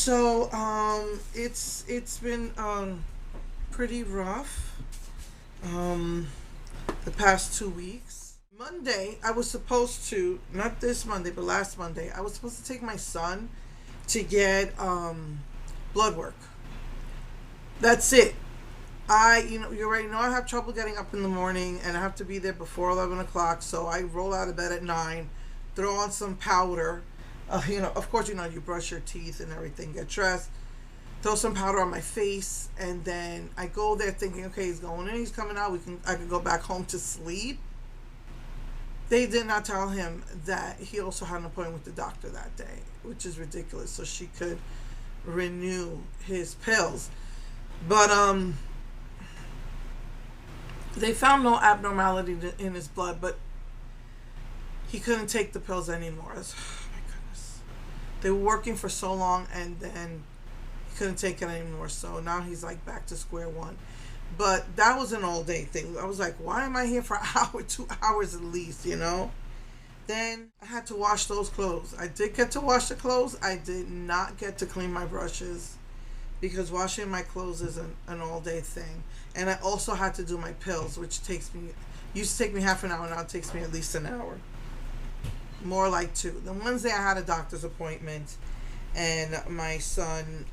So it's been pretty rough the past 2 weeks. Monday, I was supposed to, not this Monday, but last Monday, I was supposed to take my son to get blood work. That's it. You already know I have trouble getting up in the morning and I have to be there before 11 o'clock. So I roll out of bed at 9, throw on some powder. Of course, you brush your teeth and everything, get dressed, throw some powder on my face, and then I go there thinking, okay, he's going in, he's coming out. I can go back home to sleep. They did not tell him that he also had an appointment with the doctor that day, which is ridiculous. So she could renew his pills, but they found no abnormality in his blood, but he couldn't take the pills anymore. They were working for so long, and then he couldn't take it anymore. So now he's like back to square one. But that was an all day thing. I was like, why am I here for an hour, 2 hours at least, Then I had to wash those clothes. I did get to wash the clothes. I did not get to clean my brushes because washing my clothes is an all day thing. And I also had to do my pills, which used to take me half an hour. Now it takes me at least an hour. More like 2. Then Wednesday I had a doctor's appointment, and my son,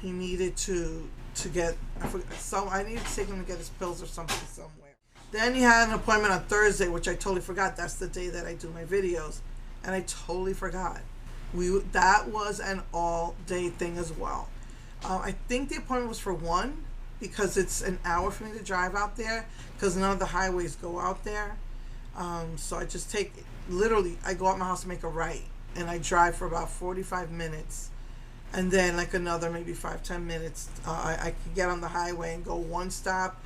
he needed to get, I needed to take him to get his pills or something somewhere. Then he had an appointment on Thursday, which I totally forgot. That's the day that I do my videos, and I totally forgot. That was an all day thing as well. I think the appointment was for 1 because it's an hour for me to drive out there because none of the highways go out there. So I just I go out my house to make a right, and I drive for about 45 minutes, and then like another maybe 5-10 minutes, I can get on the highway and go one stop,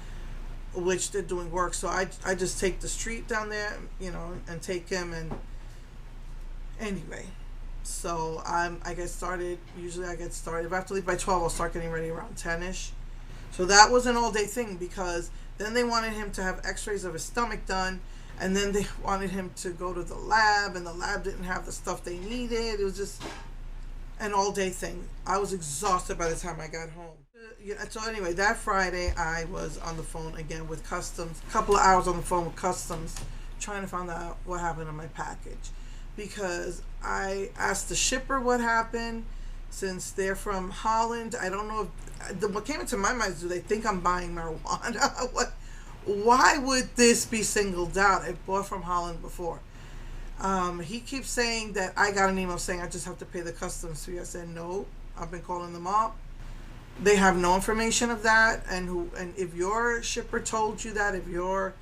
which they're doing work. So I just take the street down there, and take him. And anyway, so I get started. Usually I get started. If I have to leave by 12, I'll start getting ready around 10ish. So that was an all day thing because then they wanted him to have x-rays of his stomach done. And then they wanted him to go to the lab, and the lab didn't have the stuff they needed. It was just an all-day thing. I was exhausted by the time I got home. So anyway, that Friday, I was on the phone again with Customs. A couple of hours on the phone with Customs, trying to find out what happened to my package. Because I asked the shipper what happened. Since they're from Holland, I don't know if... What came into my mind is, do they think I'm buying marijuana? Why would this be singled out? I bought from Holland before. He keeps saying that I got an email saying I just have to pay the customs fee. I said, no, I've been calling them up. They have no information of that. And if your shipper told you that, if your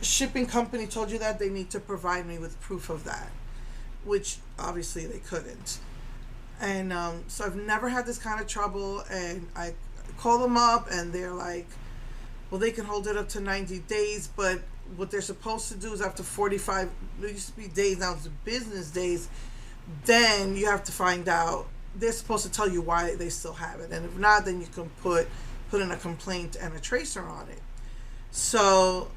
shipping company told you that, they need to provide me with proof of that, which obviously they couldn't. And so I've never had this kind of trouble. And I call them up, and they're like, well, they can hold it up to 90 days, but what they're supposed to do is after 45, it used to be days, now it's business days, then you have to find out, they're supposed to tell you why they still have it. And if not, then you can put in a complaint and a tracer on it. So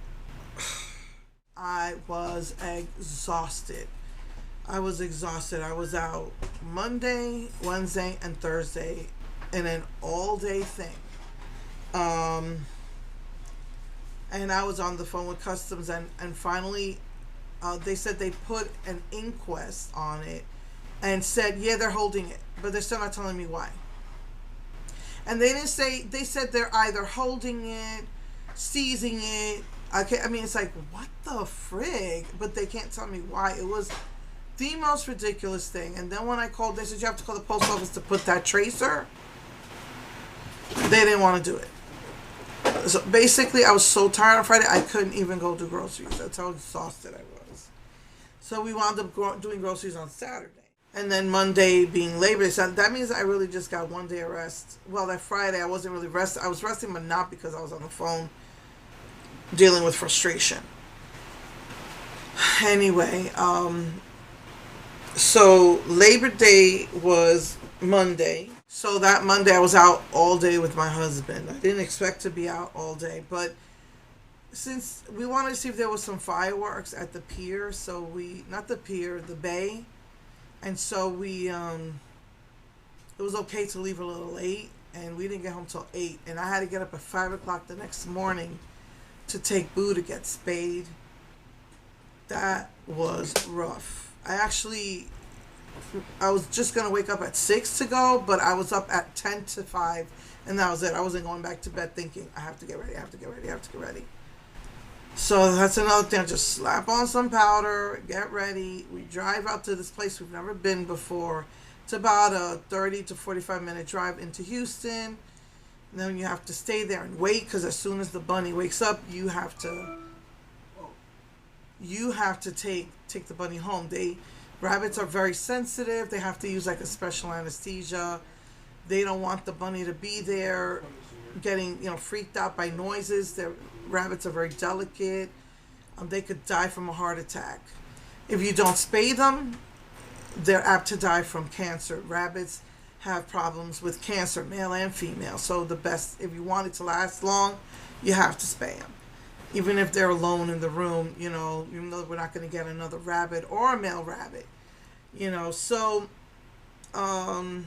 I was exhausted. I was out Monday, Wednesday, and Thursday in an all-day thing. And I was on the phone with Customs, and finally they said they put an inquest on it and said, yeah, they're holding it, but they're still not telling me why. And they didn't say, they said they're either holding it, seizing it. Okay, I mean, it's like, what the frig? But they can't tell me why. It was the most ridiculous thing. And then when I called, they said you have to call the post office to put that tracer. They didn't want to do it. So basically, I was so tired on Friday, I couldn't even go do groceries. That's how exhausted I was. So we wound up doing groceries on Saturday. And then Monday being Labor Day. So that means I really just got 1 day of rest. Well, that Friday, I wasn't really resting. I was resting, but not because I was on the phone dealing with frustration. Anyway, so Labor Day was Monday. So that Monday I was out all day with my husband. I didn't expect to be out all day, but since we wanted to see if there was some fireworks at the pier, so not the pier, the bay. And so it was okay to leave a little late, and we didn't get home till 8. And I had to get up at 5 o'clock the next morning to take Boo to get spayed. That was rough. I was just going to wake up at 6 to go, but I was up at 10 to 5, and that was it. I wasn't going back to bed thinking, I have to get ready, I have to get ready, I have to get ready. So that's another thing. I just slap on some powder, get ready. We drive out to this place we've never been before. It's about a 30 to 45 minute drive into Houston. And then you have to stay there and wait, because as soon as the bunny wakes up, you have to take the bunny home. Rabbits are very sensitive. They have to use like a special anesthesia. They don't want the bunny to be there getting, freaked out by noises. Rabbits are very delicate. They could die from a heart attack. If you don't spay them, they're apt to die from cancer. Rabbits have problems with cancer, male and female. So if you want it to last long, you have to spay them. Even if they're alone in the room, even though we're not going to get another rabbit or a male rabbit, So, when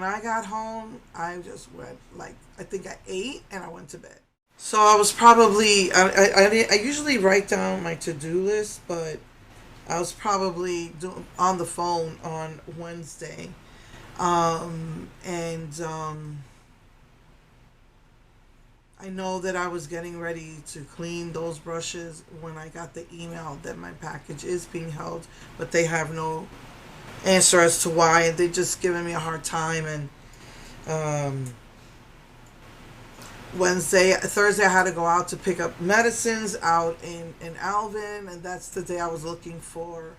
I got home, I just went, I think I ate and I went to bed. So I was probably, I usually write down my to-do list, but I was probably on the phone on Wednesday. I know that I was getting ready to clean those brushes when I got the email that my package is being held, but they have no answer as to why, and they're just giving me a hard time. And Thursday I had to go out to pick up medicines out in Alvin, and that's the day I was looking for.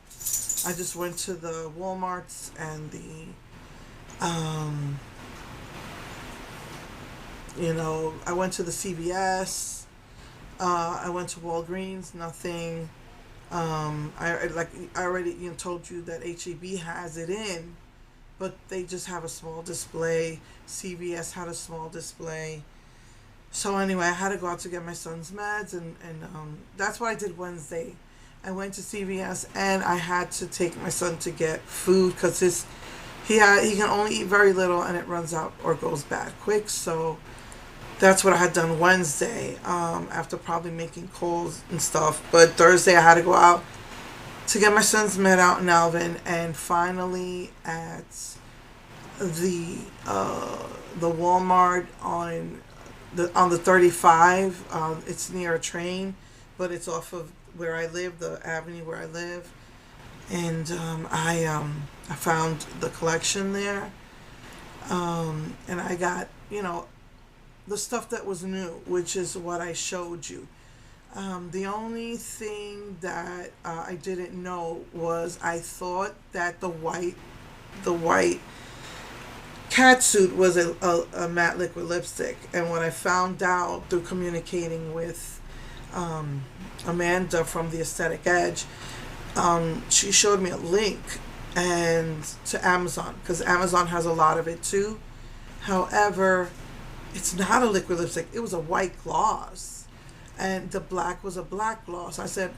I just went to the Walmarts and I went to the CVS, I went to Walgreens, nothing. I already told you that HEB has it in, but they just have a small display. CVS had a small display. So anyway, I had to go out to get my son's meds, and that's what I did Wednesday. I went to CVS, and I had to take my son to get food because he can only eat very little, and it runs out or goes bad quick. So that's what I had done Wednesday, after probably making calls and stuff. But Thursday I had to go out to get my son's med out in Alvin, and finally at the Walmart on the 35. It's near a train, but it's off of where I live, the avenue where I live, and I found the collection there, and I got the stuff that was new, which is what I showed you. The only thing that I didn't know was I thought that the white cat suit was a matte liquid lipstick, and when I found out through communicating with Amanda from the Aesthetic Edge, she showed me a link and to Amazon, because Amazon has a lot of it too. However, it's not a liquid lipstick. It was a white gloss, and the black was a black gloss. I said,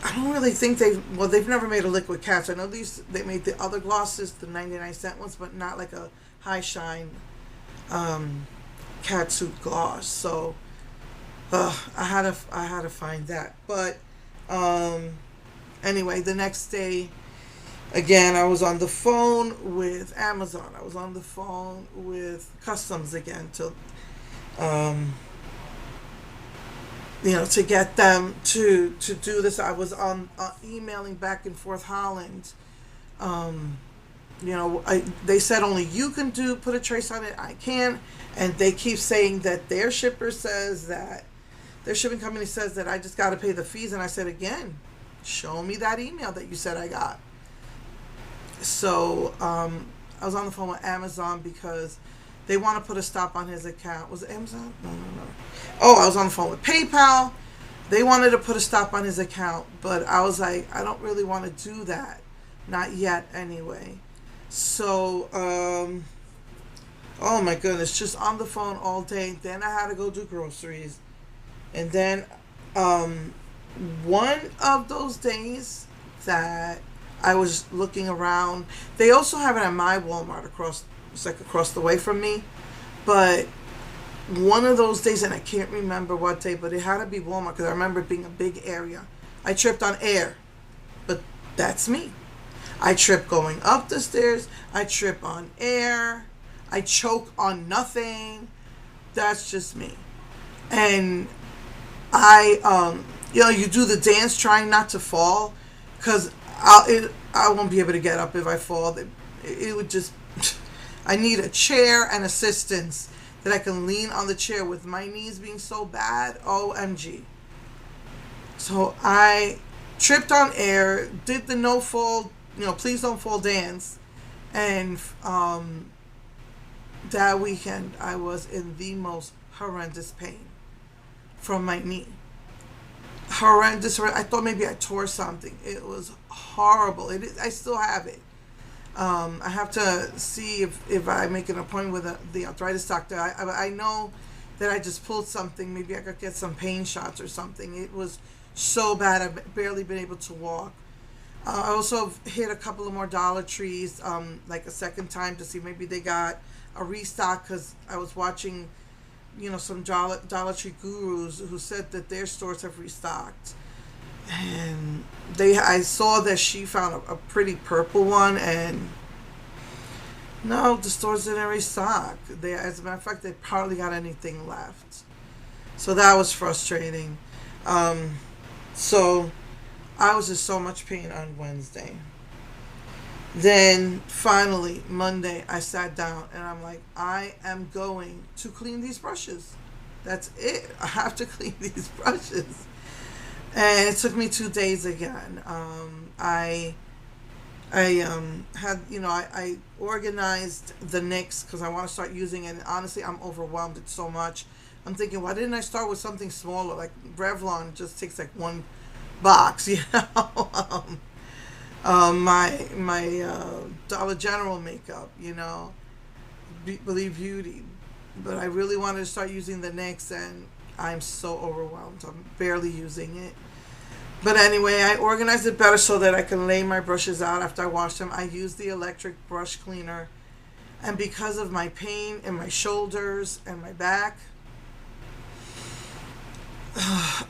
I don't really think they've never made a liquid cat. I know they made the other glosses, the 99-cent ones, but not like a high shine cat suit gloss. So I had to find that. But anyway, the next day, again, I was on the phone with Amazon. I was on the phone with Customs again to to get them to do this. I was on emailing back and forth Holland. They said only you can put a trace on it. I can't, and they keep saying that their shipping company says that I just got to pay the fees. And I said, again, show me that email that you said I got. So I was on the phone with Amazon because they want to put a stop on his account. Was it Amazon? No. Oh, I was on the phone with PayPal. They wanted to put a stop on his account, but I was like, I don't really want to do that. Not yet, anyway. So, oh my goodness, just on the phone all day. Then I had to go do groceries. And then one of those days that I was looking around. They also have it at my Walmart it's like across the way from me. But one of those days, and I can't remember what day, but it had to be Walmart because I remember it being a big area. I tripped on air, but that's me. I trip going up the stairs. I trip on air. I choke on nothing. That's just me. And you do the dance trying not to fall, because I won't be able to get up if I fall. It would just, I need a chair and assistance that I can lean on the chair with my knees being so bad. OMG. So I tripped on air, did the no fall, please don't fall dance. And that weekend I was in the most horrendous pain from my knee. Horrendous. I thought maybe I tore something. It was horrible. I still have it. I have to see if I make an appointment with the arthritis doctor. I know that I just pulled something. Maybe I could get some pain shots or something. It was so bad. I've barely been able to walk. I also hit a couple of more Dollar Trees, like a second time, to see maybe they got a restock, because I was watching, some Dollar Tree gurus who said that their stores have restocked. And I saw that she found a pretty purple one, and no, the stores didn't restock. As a matter of fact, they hardly got anything left. So that was frustrating. So I was in so much pain on Wednesday. Then finally, Monday, I sat down and I'm like, I am going to clean these brushes. That's it. I have to clean these brushes. And it took me 2 days again. I organized the NYX because I want to start using it. And honestly, I'm overwhelmed. It's so much. I'm thinking, why didn't I start with something smaller? Like Revlon just takes like one box, my Dollar General makeup, Believe Beauty. But I really wanted to start using the NYX, and I'm so overwhelmed. I'm barely using it. But anyway, I organized it better so that I can lay my brushes out after I wash them. I use the electric brush cleaner. And because of my pain in my shoulders and my back,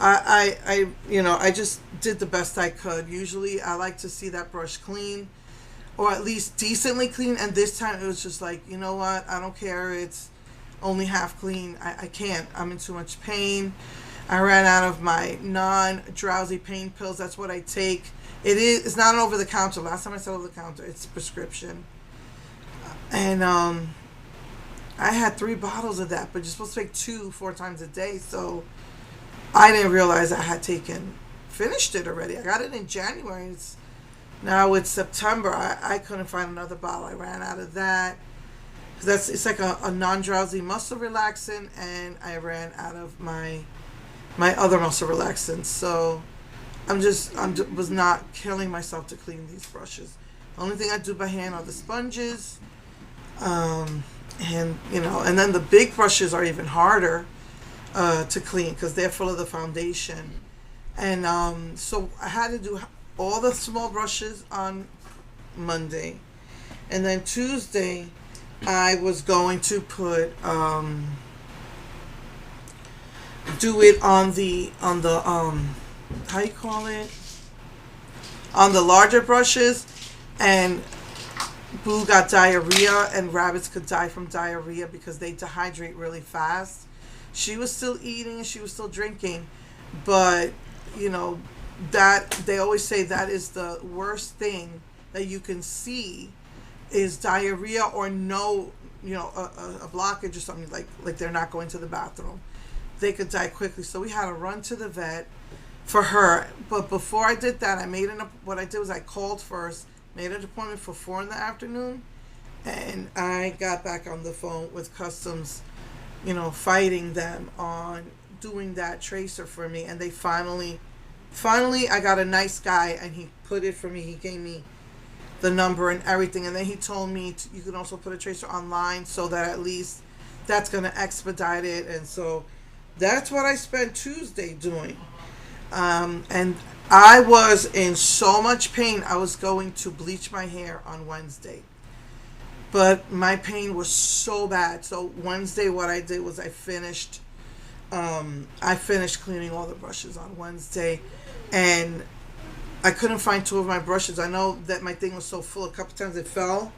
I just did the best I could. Usually I like to see that brush clean, or at least decently clean. And this time it was just like, you know what? I don't care. It's only half clean. I can't. I'm in too much pain. I ran out of my non-drowsy pain pills. That's what I take. It's not an over-the-counter. Last time I said over-the-counter, it's prescription. And I had 3 bottles of that, but you're supposed to take 4 times a day. So I didn't realize I had finished it already. I got it in January. Now it's September. I couldn't find another bottle. I ran out of that. It's like a non-drowsy muscle relaxant, and I ran out of my other muscle relaxants. So I was not killing myself to clean these brushes. The only thing I do by hand are the sponges, and then the big brushes are even harder to clean because they're full of the foundation. And so I had to do all the small brushes on Monday, and then Tuesday I was going to put do it on the how you call it, on the larger brushes. And Boo got diarrhea, and rabbits could die from diarrhea because they dehydrate really fast. She was still eating, she was still drinking, but that they always say that is the worst thing that you can see is diarrhea, or a blockage or something, like they're not going to the bathroom. They could die quickly. So we had to run to the vet for her. But before I did that, what I did was I called first, made an appointment for 4 in the afternoon, and I got back on the phone with Customs, fighting them on doing that tracer for me. And they finally I got a nice guy, and he put it for me. He gave me the number and everything, and then he told me you can also put a tracer online, so that at least that's going to expedite it. And so that's what I spent Tuesday doing. And I was in so much pain. I was going to bleach my hair on Wednesday, but my pain was so bad. So Wednesday, what I did was I finished cleaning all the brushes on Wednesday, and I couldn't find two of my brushes. I know that my thing was so full. A couple times it fell.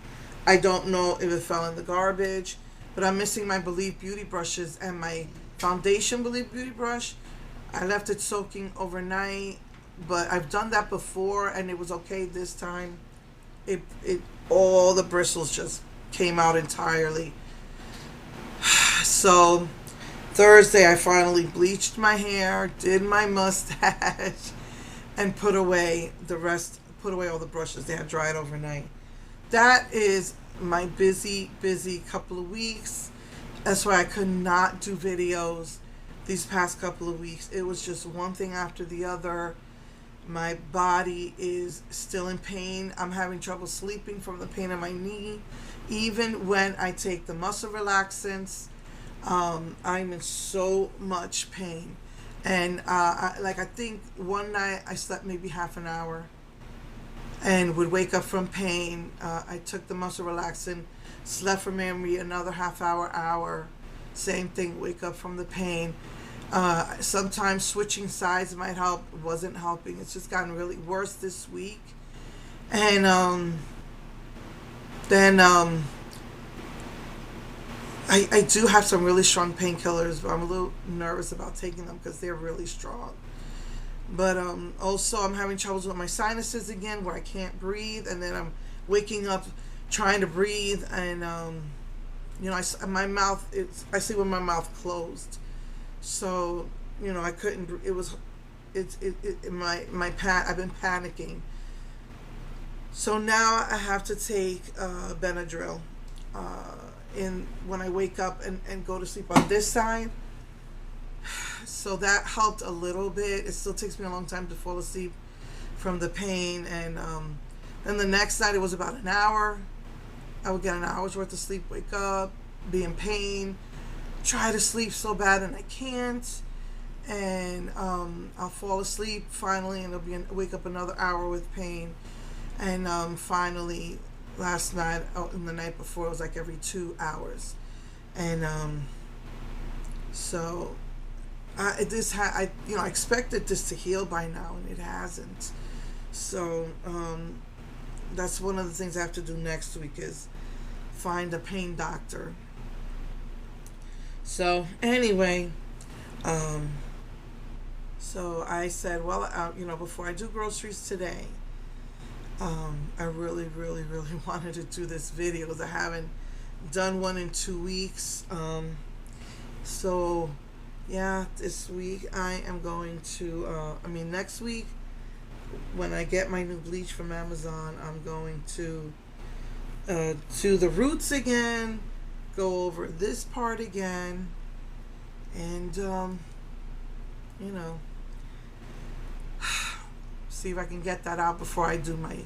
I don't know if it fell in the garbage, but I'm missing my Believe Beauty brushes and my foundation Believe Beauty brush. I left it soaking overnight, but I've done that before and it was okay this time. It all the bristles just came out entirely. So Thursday I finally bleached my hair, did my mustache, and put away all the brushes. They had dried overnight. That is my busy couple of weeks. That's why I could not do videos these past couple of weeks. It was just one thing after the other. My body is still in pain. I'm having trouble sleeping from the pain in my knee. Even when I take the muscle relaxants, I'm in so much pain. And I think one night I slept maybe half an hour and would wake up from pain. I took the muscle relaxant, slept for maybe another half hour. Same thing, wake up from the pain. Sometimes switching sides might help. It wasn't helping. It's just gotten really worse this week. And then I do have some really strong painkillers, but I'm a little nervous about taking them because they're really strong. But also I'm having troubles with my sinuses again, where I can't breathe, and then I'm waking up trying to breathe, and my mouth, I sleep with my mouth closed. So I couldn't. I've been panicking. So now I have to take Benadryl when I wake up and go to sleep on this side. So that helped a little bit. It still takes me a long time to fall asleep from the pain. And then the next night it was about an hour. I would get an hour's worth of sleep, wake up, be in pain, try to sleep so bad and I can't. And I'll fall asleep finally, and wake up another hour with pain. And finally, last night and the night before, it was like every 2 hours. And so I expected this to heal by now, and it hasn't. So that's one of the things I have to do next week, is find a pain doctor. So anyway, so I said, well, before I do groceries today, I really wanted to do this video because I haven't done one in 2 weeks. So yeah, this week I am going to, next week when I get my new bleach from Amazon, I'm going to do the roots again, go over this part again, and see if I can get that out before I do my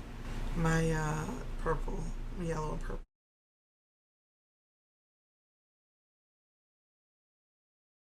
purple, yellow and purple.